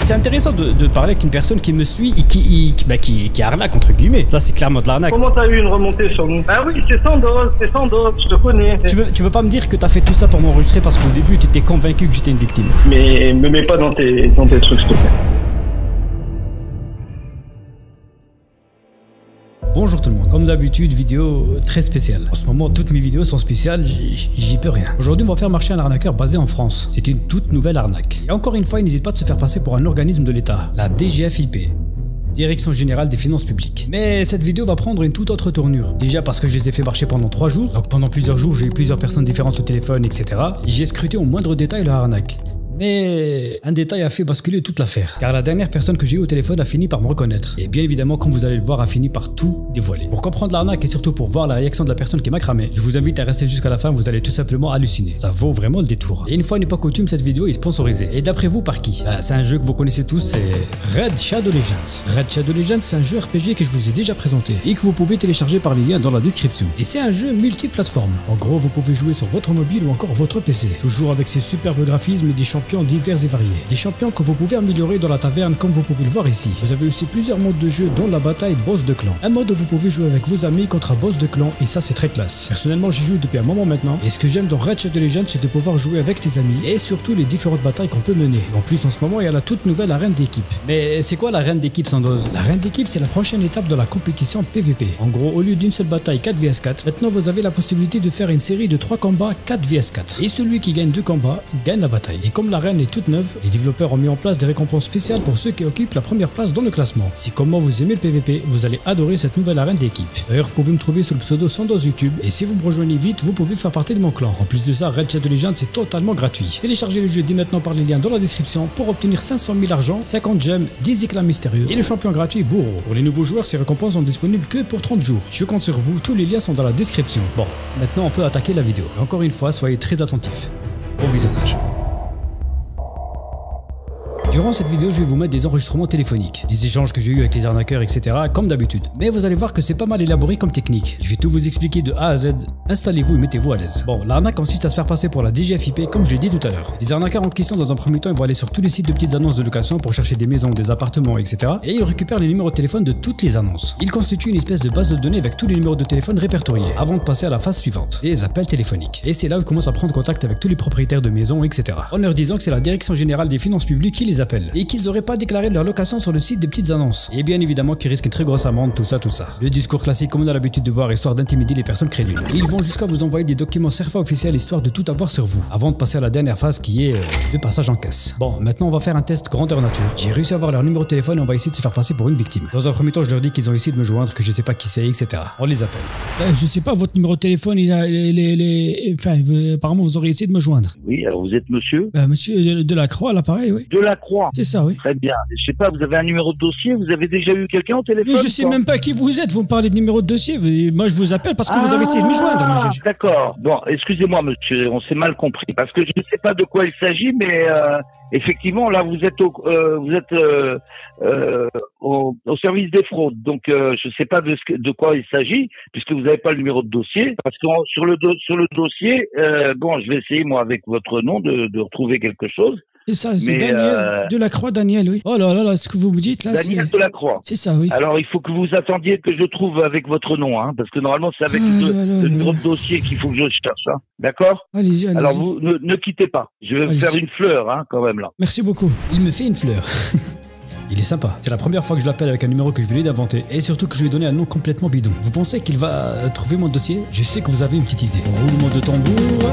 C'est intéressant de parler avec une personne qui me suit et qui arnaque entre guillemets. Ça c'est clairement de l'arnaque. Comment t'as eu une remontée sur nous? Ah oui, c'est Sandoz, je te connais. Tu veux pas me dire que t'as fait tout ça pour m'enregistrer parce qu'au début tu étais convaincu que j'étais une victime? Mais me mets pas dans tes trucs, s'il te plaît. Bonjour tout le monde, comme d'habitude, vidéo très spéciale. En ce moment, toutes mes vidéos sont spéciales, j'y peux rien. Aujourd'hui, on va faire marcher un arnaqueur basé en France. C'est une toute nouvelle arnaque. Et encore une fois, il n'hésite pas de se faire passer pour un organisme de l'État, la DGFiP. Direction Générale des Finances Publiques. Mais cette vidéo va prendre une toute autre tournure. Déjà parce que je les ai fait marcher pendant 3 jours. Donc pendant plusieurs jours, j'ai eu plusieurs personnes différentes au téléphone, etc. Et j'ai scruté au moindre détail leur arnaque. Mais un détail a fait basculer toute l'affaire, car la dernière personne que j'ai eu au téléphone a fini par me reconnaître. Et bien évidemment, comme vous allez le voir, a fini par tout dévoiler. Pour comprendre l'arnaque et surtout pour voir la réaction de la personne qui m'a cramé, je vous invite à rester jusqu'à la fin, vous allez tout simplement halluciner. Ça vaut vraiment le détour. Et une fois n'est pas coutume, cette vidéo est sponsorisée. Et d'après vous, par qui? C'est un jeu que vous connaissez tous, c'est Raid Shadow Legends. Raid Shadow Legends, c'est un jeu RPG que je vous ai déjà présenté et que vous pouvez télécharger par les liens dans la description. Et c'est un jeu multiplateforme. En gros, vous pouvez jouer sur votre mobile ou encore votre PC. Toujours avec ses superbes graphismes et des champions divers et variés. Des champions que vous pouvez améliorer dans la taverne comme vous pouvez le voir ici. Vous avez aussi plusieurs modes de jeu dont la bataille boss de clan. Un mode où vous pouvez jouer avec vos amis contre un boss de clan et ça c'est très classe. Personnellement j'y joue depuis un moment maintenant et ce que j'aime dans Raid Shadow Legends c'est de pouvoir jouer avec tes amis et surtout les différentes batailles qu'on peut mener. En plus en ce moment il y a la toute nouvelle arène d'équipe. Mais c'est quoi l'arène d'équipe Sandoz? L'arène d'équipe c'est la prochaine étape de la compétition PVP. En gros au lieu d'une seule bataille 4 vs 4, maintenant vous avez la possibilité de faire une série de 3 combats 4 vs 4. Et celui qui gagne 2 combats gagne la bataille. Et comme l'arène est toute neuve, les développeurs ont mis en place des récompenses spéciales pour ceux qui occupent la première place dans le classement. Si comment vous aimez le PVP, vous allez adorer cette nouvelle arène d'équipe. D'ailleurs, vous pouvez me trouver sous le pseudo Sandoz YouTube et si vous me rejoignez vite, vous pouvez faire partie de mon clan. En plus de ça, Raid Shadow Legends c'est totalement gratuit. Téléchargez le jeu dès maintenant par les liens dans la description pour obtenir 500 000 argent, 50 gemmes, 10 éclats mystérieux et le champion gratuit Bourreau. Pour les nouveaux joueurs, ces récompenses sont disponibles que pour 30 jours. Je compte sur vous, tous les liens sont dans la description. Bon, maintenant on peut attaquer la vidéo. Et encore une fois, soyez très attentifs. Bon visionnage. Durant cette vidéo, je vais vous mettre des enregistrements téléphoniques, les échanges que j'ai eu avec les arnaqueurs, etc. comme d'habitude. Mais vous allez voir que c'est pas mal élaboré comme technique. Je vais tout vous expliquer de A à Z. Installez-vous et mettez-vous à l'aise. Bon, l'arnaque consiste à se faire passer pour la DGFiP comme je l'ai dit tout à l'heure. Les arnaqueurs en question, dans un premier temps, ils vont aller sur tous les sites de petites annonces de location pour chercher des maisons, des appartements, etc. Et ils récupèrent les numéros de téléphone de toutes les annonces. Ils constituent une espèce de base de données avec tous les numéros de téléphone répertoriés avant de passer à la phase suivante, les appels téléphoniques. Et c'est là où ils commencent à prendre contact avec tous les propriétaires de maisons, etc. En leur disant que c'est la Direction Générale des Finances Publiques qui les appelle et qu'ils auraient pas déclaré leur location sur le site des petites annonces. Et bien évidemment qu'ils risquent une très grosse amende, tout ça. Le discours classique comme on a l'habitude de voir, histoire d'intimider les personnes crédules. Et ils vont jusqu'à vous envoyer des documents CERFA officiels histoire de tout avoir sur vous, avant de passer à la dernière phase qui est le passage en caisse. Bon, maintenant on va faire un test grandeur nature. J'ai réussi à avoir leur numéro de téléphone et on va essayer de se faire passer pour une victime. Dans un premier temps, je leur dis qu'ils ont essayé de me joindre, que je sais pas qui c'est, etc. On les appelle. Je sais pas, votre numéro de téléphone, apparemment vous aurez essayé de me joindre. Oui, alors vous êtes monsieur Monsieur Delacroix, à l'appareil, oui. Delacroix. C'est ça, oui. Très bien. Je sais pas, vous avez un numéro de dossier, vous avez déjà eu quelqu'un au téléphone? Mais je sais même pas qui vous êtes, vous me parlez de numéro de dossier. Moi je vous appelle parce que vous avez essayé de me joindre. D'accord. Bon, excusez-moi monsieur, on s'est mal compris. Parce que je ne sais pas de quoi il s'agit, mais effectivement, là vous êtes au service des fraudes. Donc je ne sais pas de quoi il s'agit, puisque vous n'avez pas le numéro de dossier. Parce que sur le dossier, bon, je vais essayer moi avec votre nom de retrouver quelque chose. C'est ça, c'est Daniel Delacroix, Daniel, oui. Oh là là, ce que vous me dites là, Daniel Delacroix. C'est ça, oui. Alors, il faut que vous attendiez que je trouve avec votre nom, hein, parce que normalement, c'est avec le numéro de dossier qu'il faut que je cherche, hein. D'accord? Allez-y. Alors, vous ne quittez pas. Je vais vous faire une fleur, hein, quand même, là. Merci beaucoup. Il me fait une fleur. Il est sympa. C'est la première fois que je l'appelle avec un numéro que je venais d'inventer et surtout que je lui ai donné un nom complètement bidon. Vous pensez qu'il va trouver mon dossier? Je sais que vous avez une petite idée. Roulement de tambour.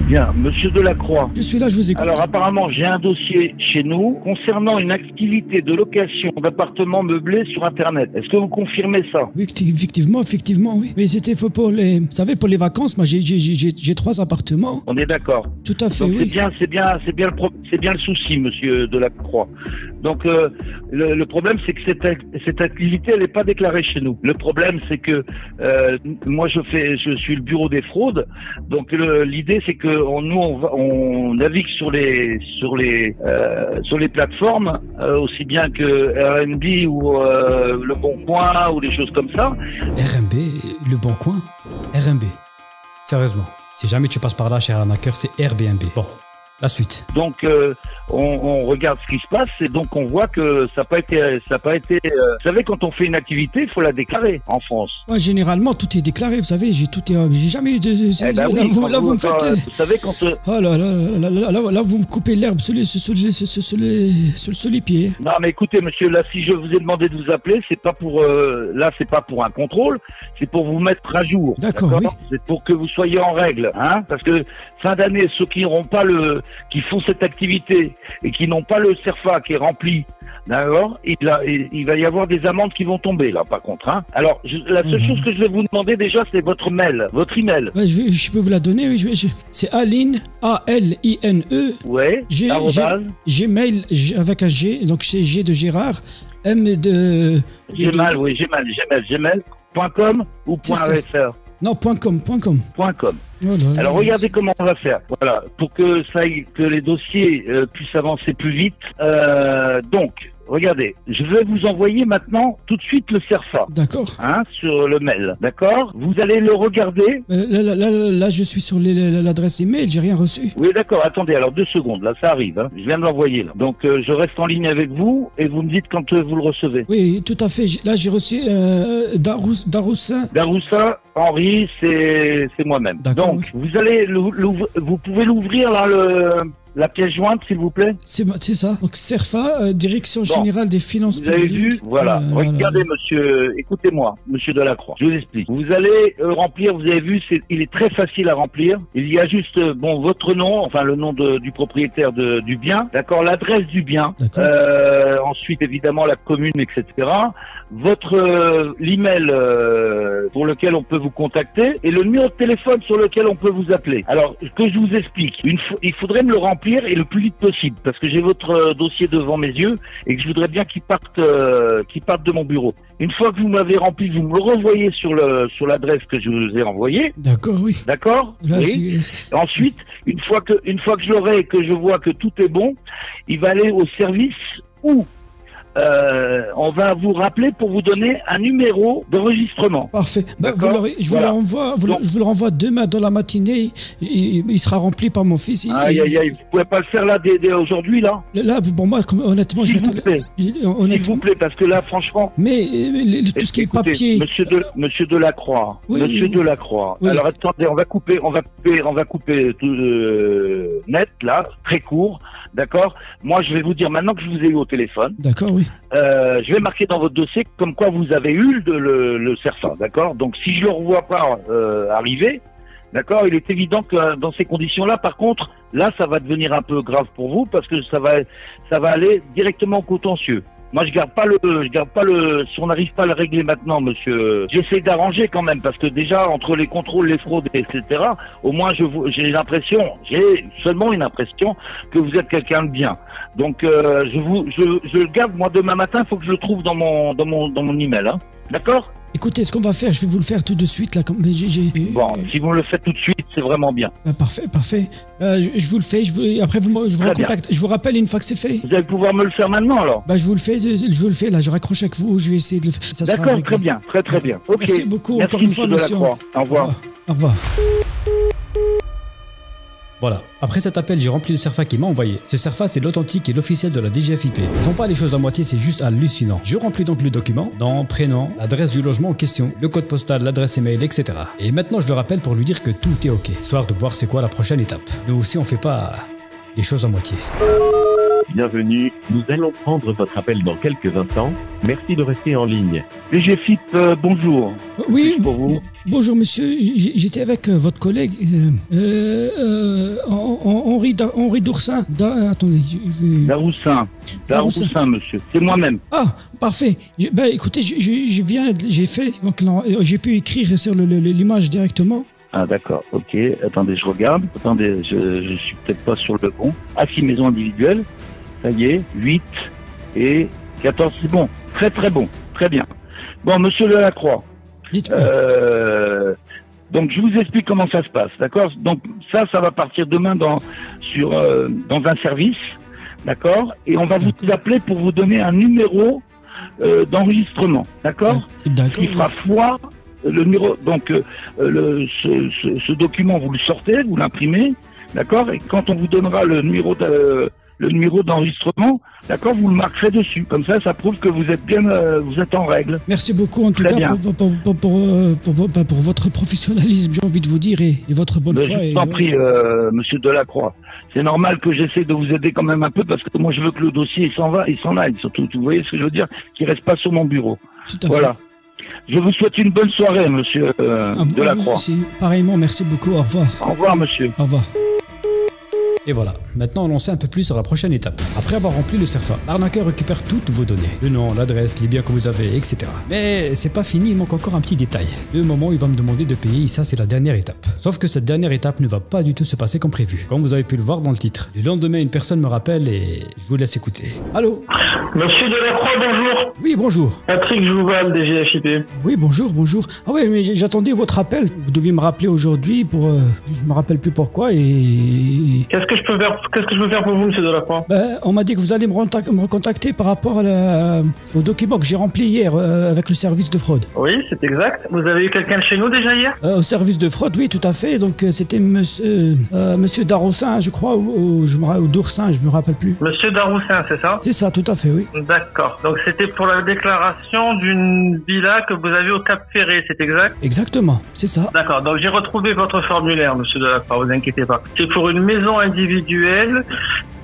Bien, monsieur Delacroix. Je suis là, je vous écoute. Alors apparemment, j'ai un dossier chez nous concernant une activité de location d'appartements meublés sur Internet. Est-ce que vous confirmez ça? Oui, effectivement, oui. Mais c'était pour les, vous savez, pour les vacances. Moi, j'ai 3 appartements. On est d'accord. Tout à fait, donc, oui. C'est bien le souci, monsieur Delacroix. Donc le problème, c'est que cette activité, elle n'est pas déclarée chez nous. Le problème, c'est que moi, je suis le bureau des fraudes. Donc l'idée, c'est que on navigue sur les plateformes, aussi bien que Airbnb ou Le Bon Coin ou des choses comme ça. Airbnb, Le Bon Coin, Airbnb. Sérieusement, si jamais tu passes par là, cher arnaqueur, c'est Airbnb. Bon. La suite. Donc on regarde ce qui se passe et donc on voit que ça n'a pas été, vous savez, quand on fait une activité, il faut la déclarer en France. Ouais, généralement, tout est déclaré, vous savez, j'ai jamais eu de... Eh ben oui, là, vous me faites... Vous savez, quand... Oh là, là, vous me coupez l'herbe sur les pieds. Non, mais écoutez, monsieur, là, si je vous ai demandé de vous appeler, c'est pas pour... là, c'est pas pour un contrôle, c'est pour vous mettre à jour. D'accord, oui. C'est pour que vous soyez en règle, hein. Parce que fin d'année, ceux qui n'auront pas qui font cette activité et qui n'ont pas le CERFA qui est rempli, d'accord, il va y avoir des amendes qui vont tomber, là, par contre, hein. Alors, la seule chose que je vais vous demander déjà, c'est votre email. Ouais, je peux vous la donner, oui. C'est Aline, A-L-I-N-E. Ouais, Gmail, avec un G, donc c'est G de Gérard, M de... Gmail.com ou .fr? Non, .com. Oh là, alors regardez comment on va faire. Voilà, pour que les dossiers puissent avancer plus vite. Donc, regardez, je vais vous envoyer maintenant tout de suite le CERFA. D'accord. Hein, sur le mail. D'accord. Vous allez le regarder. Là, je suis sur l'adresse email, j'ai rien reçu. Oui, d'accord. Attendez, alors 2 secondes. Là, ça arrive. Hein. Je viens de l'envoyer. Là. Donc, je reste en ligne avec vous et vous me dites quand vous le recevez. Oui, tout à fait. Là, j'ai reçu Daroussin. Daroussin, Henri, c'est moi-même. Donc, vous allez, vous pouvez l'ouvrir là, la pièce jointe, s'il vous plaît. C'est ça. Donc CERFA, Direction Générale des Finances Publiques. Vous avez vu, voilà. Regardez, monsieur, écoutez-moi, monsieur Delacroix. Je vous explique. Vous allez remplir, vous avez vu, il est très facile à remplir. Il y a juste, votre nom, enfin le nom du propriétaire du bien, d'accord, l'adresse du bien. Ensuite, évidemment, la commune, etc. L'email pour lequel on peut vous contacter et le numéro de téléphone sur lequel on peut vous appeler. Alors, que je vous explique. Il faudrait me le remplir et le plus vite possible parce que j'ai votre dossier devant mes yeux et que je voudrais bien qu'il parte de mon bureau. Une fois que vous m'avez rempli, vous me le revoyez sur l'adresse que je vous ai envoyée. D'accord, oui. D'accord. Oui. Ensuite, une fois que je l'aurai et que je vois que tout est bon, il va aller au service où on va vous rappeler pour vous donner un numéro d'enregistrement. Parfait. Je vous le renvoie demain dans la matinée. Il sera rempli par mon fils. Aïe, vous pouvez pas le faire là dès aujourd'hui là? Là, pour moi, honnêtement, s'il vous plaît, parce que là, franchement. Mais tout ce qui est papier. Monsieur Delacroix. Oui, Monsieur Delacroix. Oui. Alors attendez, on va couper tout net là, très court. D'accord. Moi, je vais vous dire maintenant que je vous ai eu au téléphone. D'accord, oui. Je vais marquer dans votre dossier comme quoi vous avez eu le CERFA. D'accord. Donc, si je le revois pas arriver, d'accord, il est évident que dans ces conditions-là, par contre, là, ça va devenir un peu grave pour vous parce que ça va aller directement au contentieux. Moi, je garde pas si on n'arrive pas à le régler maintenant, monsieur, j'essaie d'arranger quand même, parce que déjà, entre les contrôles, les fraudes, etc., au moins, j'ai seulement une impression que vous êtes quelqu'un de bien. Donc, je le garde, moi, demain matin, il faut que je le trouve dans mon email, hein. D'accord? Écoutez, ce qu'on va faire, je vais vous le faire tout de suite, là. Bon, si vous me le faites tout de suite, c'est vraiment bien. Parfait. Je vous le fais, après, je vous recontacte. Je vous rappelle une fois que c'est fait. Vous allez pouvoir me le faire maintenant, alors? Je vous le fais, là. Je raccroche avec vous, je vais essayer de le faire. D'accord, très bien, très bien. Okay. Merci beaucoup, encore une fois, monsieur. Au revoir. Au revoir. Voilà, après cet appel, j'ai rempli le CERFA qui m'a envoyé. Ce CERFA, c'est l'authentique et l'officiel de la DGFiP. Ils font pas les choses à moitié, c'est juste hallucinant. Je remplis donc le document, nom, prénom, l'adresse du logement en question, le code postal, l'adresse email, etc. Et maintenant, je le rappelle pour lui dire que tout est ok, histoire de voir c'est quoi la prochaine étape. Nous aussi, on fait pas les choses à moitié. Bienvenue, nous allons prendre votre appel dans quelques instants. Merci de rester en ligne. DGFiP, bonjour. Oui, pour vous. Bonjour monsieur, j'étais avec votre collègue Henri Doursin. Attendez. Daroussin, monsieur, c'est moi-même. Ah, parfait. Écoutez, j'ai fait, donc j'ai pu écrire sur l'image directement. Ah d'accord, ok, attendez, je regarde. Attendez, je suis peut-être pas sur le bon. Ah si, maison individuelle. Ça y est, 8 et 14, c'est bon. Très très bon, très bien. Bon, monsieur Delacroix, donc je vous explique comment ça se passe, d'accord? Donc ça va partir demain dans un service, d'accord? Et on va vous appeler pour vous donner un numéro d'enregistrement, d'accord? Qui fera foi le numéro. Donc ce document, vous le sortez, vous l'imprimez. d'accord? Et quand on vous donnera le numéro d'enregistrement, d'accord, vous le marquerez dessus. Comme ça prouve que vous êtes bien, vous êtes en règle. Merci beaucoup en tout Très cas bien. pour votre professionnalisme, j'ai envie de vous dire, et votre bonne foi. Je vous en prie, monsieur Delacroix. C'est normal que j'essaie de vous aider quand même un peu parce que moi je veux que le dossier il s'en aille. Surtout, vous voyez ce que je veux dire, qu'il reste pas sur mon bureau. Tout à Voilà. Je vous souhaite une bonne soirée, monsieur fait. Delacroix. Pareillement, merci beaucoup. Au revoir. Au revoir, monsieur. Au revoir. Et voilà, maintenant on en sait un peu plus sur la prochaine étape. Après avoir rempli le CERFA, l'arnaqueur récupère toutes vos données. Le nom, l'adresse, les biens que vous avez, etc. Mais c'est pas fini, il manque encore un petit détail. Le moment où il va me demander de payer, ça c'est la dernière étape. Sauf que cette dernière étape ne va pas du tout se passer comme prévu. Comme vous avez pu le voir dans le titre. Le lendemain, une personne me rappelle et je vous laisse écouter. Allô? Monsieur Delacroix, bonjour. Oui, bonjour. Patrick Jouval, DGFIP. Oui, bonjour. Ah ouais, mais j'attendais votre appel. Vous deviez me rappeler aujourd'hui pour... je me rappelle plus pourquoi et... Qu'est-ce que je peux faire pour vous, monsieur Delacroix? On m'a dit que vous allez me recontacter par rapport au document que j'ai rempli hier avec le service de fraude. Oui, c'est exact. Vous avez eu quelqu'un de chez nous déjà hier? Au service de fraude, oui, tout à fait. Donc c'était monsieur Darroussin, je crois, ou Doursin, je me rappelle plus. Monsieur Daroussin, c'est ça? C'est ça, tout à fait, oui. D'accord. Donc c'était pour la déclaration d'une villa que vous avez au Cap Ferré, c'est exact? Exactement, c'est ça. D'accord. Donc j'ai retrouvé votre formulaire, monsieur Delacroix, vous inquiétez pas. C'est pour une maison individuelle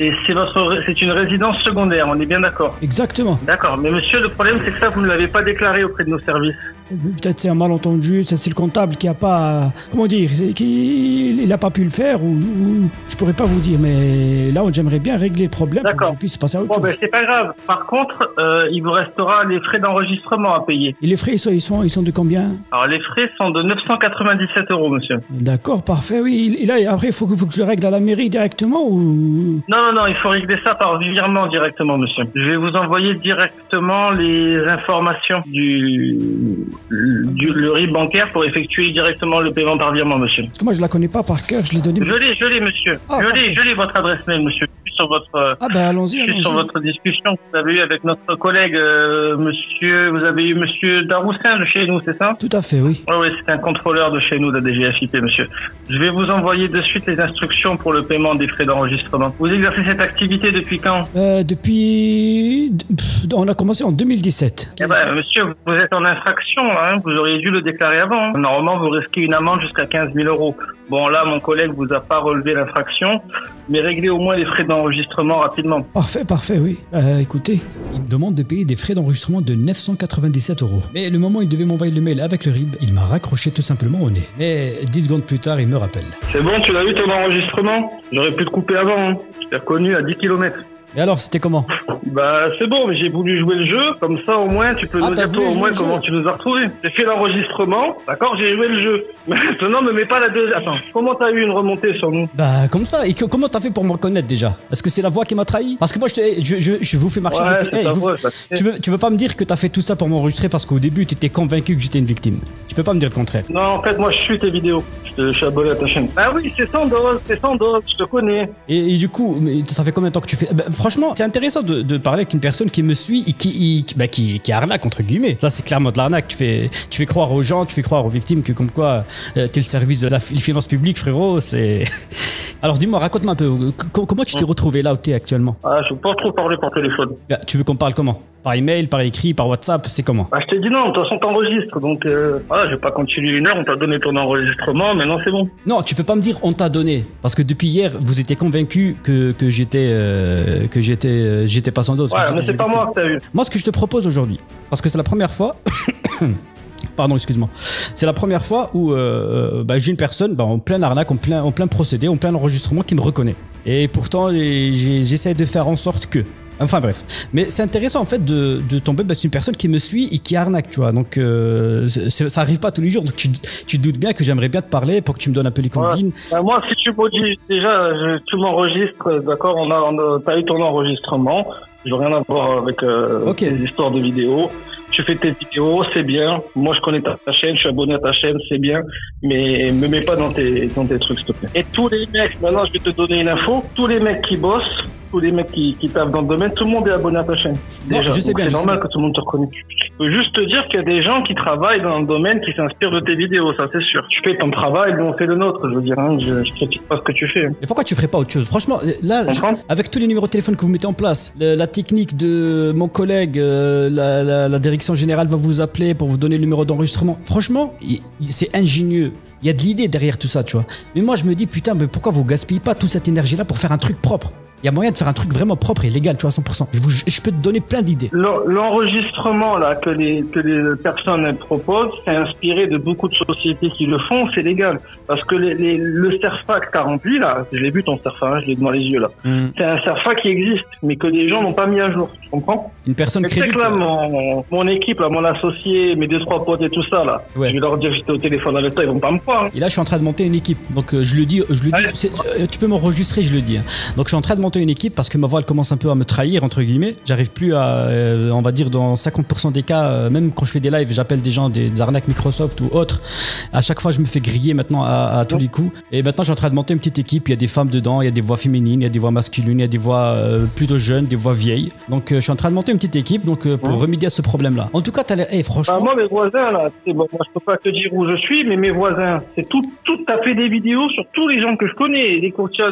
et c'est une résidence secondaire, on est bien d'accord? Exactement. D'accord. Mais monsieur, le problème c'est que ça, vous ne l'avez pas déclaré auprès de nos services. Peut-être c'est un malentendu, c'est le comptable qui a pas... Comment dire? Il a pas pu le faire ou je pourrais pas vous dire, mais là j'aimerais bien régler le problème pour que je puisse passer à autre chose. Ben c'est pas grave. Par contre, il vous restera les frais d'enregistrement à payer. Et les frais, ils sont de combien? Alors les frais sont de 997 €, monsieur. D'accord, parfait, oui. Et là, après, il faut que je règle à la mairie directement ou... Non, il faut régler ça par virement directement, monsieur. Je vais vous envoyer directement les informations le RIB bancaire pour effectuer directement le paiement par virement, monsieur. Parce que moi, je la connais pas par cœur, je l'ai donné... Je l'ai, monsieur. Je l'ai, votre adresse mail, monsieur. Sur votre, allons-y. Sur votre discussion que vous avez eue avec notre collègue, vous avez eu monsieur Daroussin de chez nous, c'est ça? Tout à fait, oui. Oui, c'est un contrôleur de chez nous, de la DGFIP, monsieur. Je vais vous envoyer de suite les instructions pour le paiement des frais d'enregistrement. Vous exercez cette activité depuis quand? On a commencé en 2017. Eh ben, monsieur, vous êtes en infraction, hein. Vous auriez dû le déclarer avant. Normalement, vous risquez une amende jusqu'à 15 000 €. Bon, là, mon collègue vous a pas relevé l'infraction, mais réglez au moins les frais d'enregistrement rapidement. Parfait, oui. Écoutez. Il me demande de payer des frais d'enregistrement de 997 €. Mais le moment où il devait m'envoyer le mail avec le RIB, il m'a raccroché tout simplement au nez. Mais 10 secondes plus tard, il me rappelle. C'est bon, tu l'as eu ton enregistrement? J'aurais pu te couper avant, hein. Je t'ai reconnu à 10 km. Et alors, c'était comment? Bah, c'est bon, mais j'ai voulu jouer le jeu, comme ça au moins tu peux nous dire toi au moins comment tu nous as retrouvés. J'ai fait l'enregistrement, d'accord, j'ai joué le jeu. Maintenant, me mets pas la deuxième. Attends, comment t'as eu une remontée sur nous? Bah, comme ça. Et comment t'as fait pour me reconnaître déjà? Est-ce que c'est la voix qui m'a trahi? Parce que moi, je vous fais marcher depuis... tu veux pas me dire que t'as fait tout ça pour m'enregistrer parce qu'au début, t'étais convaincu que j'étais une victime. Tu peux pas me dire le contraire. Non, en fait, moi, je suis tes vidéos. Je suis abonné à ta chaîne. Bah oui, c'est sans dose, je te connais. Et du coup, ça fait combien de temps que tu fais... Bah, franchement, c'est intéressant de parler avec une personne qui me suit et qui arnaque entre guillemets. Ça, c'est clairement de l'arnaque. Tu fais croire aux gens, tu fais croire aux victimes que comme quoi t'es le service de la finance publique, frérot. C'est... Alors dis-moi, raconte-moi un peu, comment tu t'es retrouvé là où t'es actuellement? Je peux pas trop parler par téléphone. Là, tu veux qu'on parle comment? Par email, par écrit, par WhatsApp, c'est comment? Je t'ai dit non, de toute façon t'enregistres, donc je vais pas continuer une heure, on t'a donné ton enregistrement, maintenant c'est bon. Non, tu peux pas me dire on t'a donné, parce que depuis hier, vous étiez convaincu que j'étais pas sans dose. Ouais, mais c'est pas moi que t'as eu. Moi, ce que je te propose aujourd'hui, parce que c'est la première fois... Pardon, excuse-moi. C'est la première fois où j'ai une personne en plein arnaque, en plein procédé, en plein enregistrement qui me reconnaît. Et pourtant, j'essaie de faire en sorte que... Enfin bref. Mais c'est intéressant en fait de tomber sur une personne qui me suit et qui arnaque, tu vois. Donc ça arrive pas tous les jours. Donc tu doutes bien que j'aimerais bien te parler pour que tu me donnes un peu les combines. Ouais. Moi, si tu me dis déjà, tu m'enregistres, d'accord, t'as eu ton enregistrement. Je veux rien à voir avec tes histoires de vidéos. Tu fais tes vidéos, c'est bien. Moi, je connais ta chaîne, je suis abonné à ta chaîne, c'est bien. Mais me mets pas dans tes trucs, s'il te plaît. Et tous les mecs, maintenant, je vais te donner une info. Tous les mecs qui bossent, tous les mecs qui tapent dans le domaine, tout le monde est abonné à ta chaîne. Déjà. Non, je sais bien. C'est normal que tout le monde te reconnaisse. peux juste te dire qu'il y a des gens qui travaillent dans le domaine qui s'inspirent de tes vidéos, ça c'est sûr. Tu fais ton travail, nous on fait le nôtre, je veux dire, hein, je critique pas ce que tu fais. Et pourquoi tu ferais pas autre chose? Franchement, là, avec tous les numéros de téléphone que vous mettez en place, la technique de mon collègue, la direction générale va vous appeler pour vous donner le numéro d'enregistrement. Franchement, c'est ingénieux. Il y a de l'idée derrière tout ça, tu vois. Mais moi, je me dis, putain, mais pourquoi vous gaspillez pas toute cette énergie-là pour faire un truc propre? Il y a moyen de faire un truc vraiment propre et légal, tu vois, 100%. Je peux te donner plein d'idées. L'enregistrement là que les personnes proposent, c'est inspiré de beaucoup de sociétés qui le font, c'est légal. Parce que le CERFA que t'as rempli là, je l'ai vu ton CERFA, je l'ai devant les yeux là. C'est un CERFA qui existe, mais que les gens n'ont pas mis à jour. Tu comprends? Une personne crédible. C'est que là, mon équipe, là, mon associé, mes 2-3 potes et tout ça là. Ouais. Je vais leur dire que j'étais au téléphone avec toi, ils vont pas me croire. Hein. Et là, je suis en train de monter une équipe. Donc je le dis, tu peux m'enregistrer, je le dis. Hein. Donc je suis en train de monter une équipe parce que ma voix elle commence un peu à me trahir entre guillemets. J'arrive plus à, on va dire dans 50% des cas, même quand je fais des lives, j'appelle des gens des arnaques Microsoft ou autres. À chaque fois, je me fais griller maintenant à tous les coups. Et maintenant, je suis en train de monter une petite équipe. Il y a des femmes dedans, il y a des voix féminines, il y a des voix masculines, il y a des voix plutôt jeunes, des voix vieilles. Donc je suis en train de monter une petite équipe donc pour remédier à ce problème-là. En tout cas, t'as l'air, franchement. Moi, mes voisins là, bon, moi je peux pas te dire où je suis, mais mes voisins, c'est tout t'as fait des vidéos sur tous les gens que je connais, les courtiers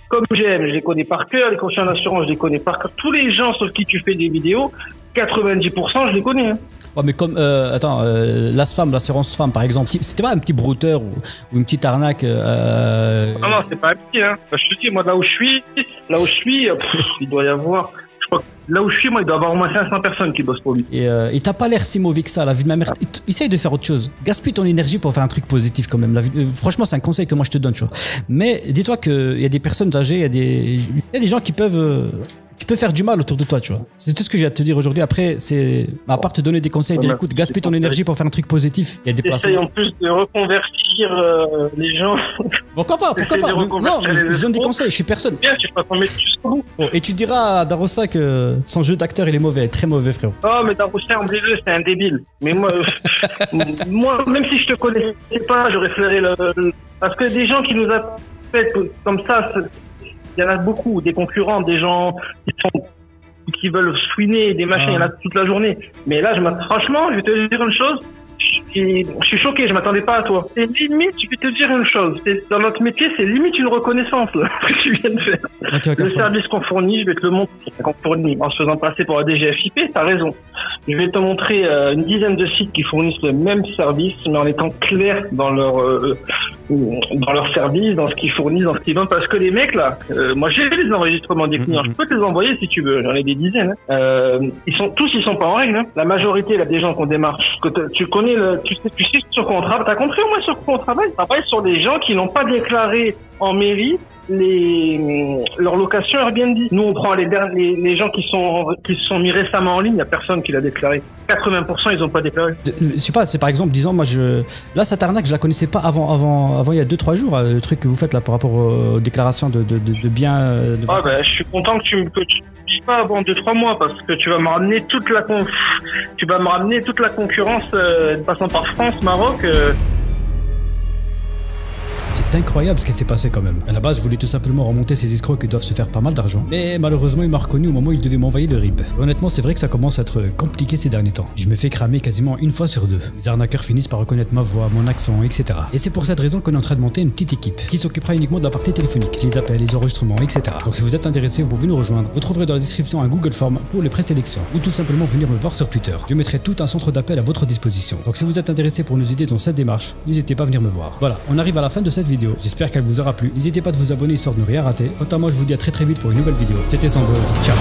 comme j'aime, je les connais par cœur, les courtiers en assurance, je les connais par cœur. Tous les gens sur qui tu fais des vidéos, 90% je les connais. Hein. Ouais, mais comme l'ASFAM, l'assurance femme par exemple, c'était pas un petit brouteur ou une petite arnaque Non, c'est pas un petit. Hein. Je te dis, moi là où je suis, il doit y avoir. Je crois que là où je suis, moi, il doit y avoir au moins 500 personnes qui bossent pour lui. Et t'as pas l'air si mauvais que ça, la vie de ma mère. Essaye de faire autre chose. Gaspille ton énergie pour faire un truc positif quand même. Franchement, c'est un conseil que moi je te donne, tu vois. Mais dis-toi qu'il y a des personnes âgées, il y a des gens qui peuvent. Tu peux faire du mal autour de toi, tu vois. C'est tout ce que j'ai à te dire aujourd'hui. Après, c'est à part te donner des conseils, dire écoute, gaspille ton énergie pour faire un truc positif. Il y a des placements. Essaye en plus de reconvertir les gens. Pourquoi pas? Non, je donne des conseils. Je suis personne. Bien, tu peux pas mettre jusqu'au bout. Bon, et tu diras à Darossa que son jeu d'acteur il est mauvais, très mauvais, frérot. Oh, mais Darossa, oubliez-le, c'est un débile. Mais moi, même si je te connaissais pas, j'aurais flairé parce que des gens qui nous appellent comme ça. Il y en a beaucoup, des concurrents, des gens qui veulent swinner, des machins, il y en a toute la journée. Mais là, franchement, je vais te dire une chose, je suis choqué, je m'attendais pas à toi. C'est limite, je vais te dire une chose, dans notre métier, c'est limite une reconnaissance là, que tu viens de faire. Okay, le service qu'on fournit, je vais te le montrer, qu'on fournit en se faisant passer pour la DGFIP, t'as raison. Je vais te montrer une dizaine de sites qui fournissent le même service, mais en étant clairs dans leur service, dans ce qu'ils fournissent, dans ce qu'ils donnent, parce que les mecs là, moi j'ai les enregistrements des clients, je peux te les envoyer si tu veux, j'en ai des dizaines. Hein. Ils sont pas en règle. Hein. La majorité là des gens qu'on démarche, tu connais tu sais sur quoi on travaille, t'as compris au moins sur quoi on travaille? On travaille sur des gens qui n'ont pas déclaré en mairie leur location Airbnb. Nous on prend les gens qui se sont mis récemment en ligne, il y a personne qui l'a déclaré. 80% ils ont pas déclaré. Je sais pas, c'est par exemple disons moi là cette arnaque je la connaissais pas avant il y a 2-3 jours le truc que vous faites là par rapport aux déclarations de biens. Je suis content que tu me dis pas avant 2-3 mois parce que tu vas me ramener toute la concurrence passant par France, Maroc. C'est incroyable ce qui s'est passé quand même. À la base, je voulais tout simplement remonter ces escrocs qui doivent se faire pas mal d'argent. Mais malheureusement, il m'a reconnu au moment où il devait m'envoyer le RIB. Honnêtement, c'est vrai que ça commence à être compliqué ces derniers temps. Je me fais cramer quasiment une fois sur deux. Les arnaqueurs finissent par reconnaître ma voix, mon accent, etc. Et c'est pour cette raison qu'on est en train de monter une petite équipe qui s'occupera uniquement de la partie téléphonique, les appels, les enregistrements, etc. Donc si vous êtes intéressé, vous pouvez nous rejoindre. Vous trouverez dans la description un Google Form pour les présélections ou tout simplement venir me voir sur Twitter. Je mettrai tout un centre d'appel à votre disposition. Donc si vous êtes intéressé pour nous aider dans cette démarche, n'hésitez pas à venir me voir. Voilà, on arrive à la fin de cette vidéo. J'espère qu'elle vous aura plu. N'hésitez pas de vous abonner histoire de ne rien rater. Quant à moi, je vous dis à très vite pour une nouvelle vidéo. C'était Sandoz. Ciao.